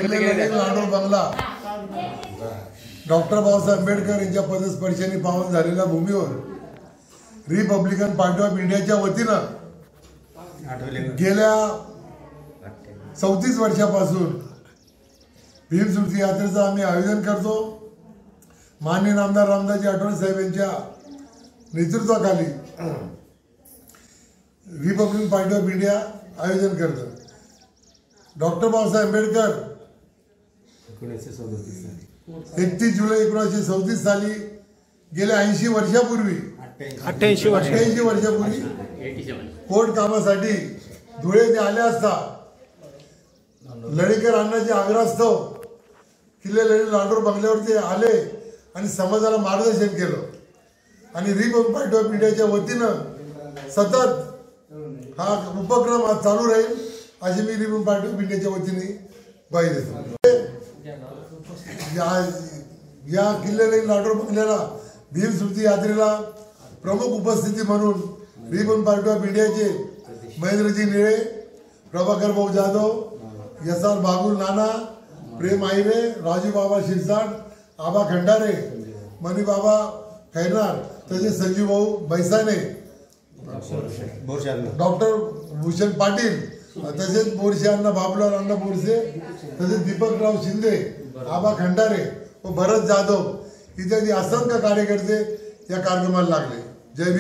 लाडोर बंगला डॉक्टर बाबासाहेब आंबेडकर यांच्या पदस्पर्शाने पावन झालेल्या भूमीवर रिपब्लिकन पार्टी ऑफ इंडियाच्या वतीनं गेल्या 34 वर्षापासून भीम स्मृती यात्रेचं आम्ही आयोजन करतो। माननीय आमदार रामदासजी आठवले साहेब यांच्या नेतृत्वाखाली रिपब्लिकन पार्टी ऑफ इंडिया आयोजन करतं। डॉक्टर बाबासाहेब आंबेडकर 31 जुलै 1937 साली गेल्या 80 वर्षापूर्वी 88 वर्षापूर्वी कोर्ट कामासाठी धुळे ते आले असता लढेकर अण्णाच्या आग्रहास्तव किल्ले लढे लाडोर बंगल्यावरती आले आणि समाजाला मार्गदर्शन केलं आणि रिपब्लिकन पार्टी ऑफ इंडियाच्या वतीनं सतत हा उपक्रम आज चालू राहील अशी मी रिपब्लिकन पार्टी ऑफ इंडियाच्या वतीने ग्वाही देतो। या किल्ले लाडोर बंगल्याला भीम स्मृती यात्रेला प्रमुख उपस्थिती म्हणून रिपब्लिकन पार्टी ऑफ इंडियाचे महेंद्रजी निळे, प्रभाकर भाऊ जाधव, यसार बागुल नाना, प्रेम आईरे, राजू बाबा शिरसाट, आबा खंडारे, मनी बाबा खैरनार तसेच संजीव भाऊ बैसाने, डॉक्टर भूषण पाटील तसेच बोरसे अण्णा बाबूलाल अण्णा बोरसे तसेच दीपकराव शिंदे, आबा खंडारे व भरत जाधव इत्यादी असंख्य कार्यकर्ते या कार्यक्रमाला लागले। जय भीम।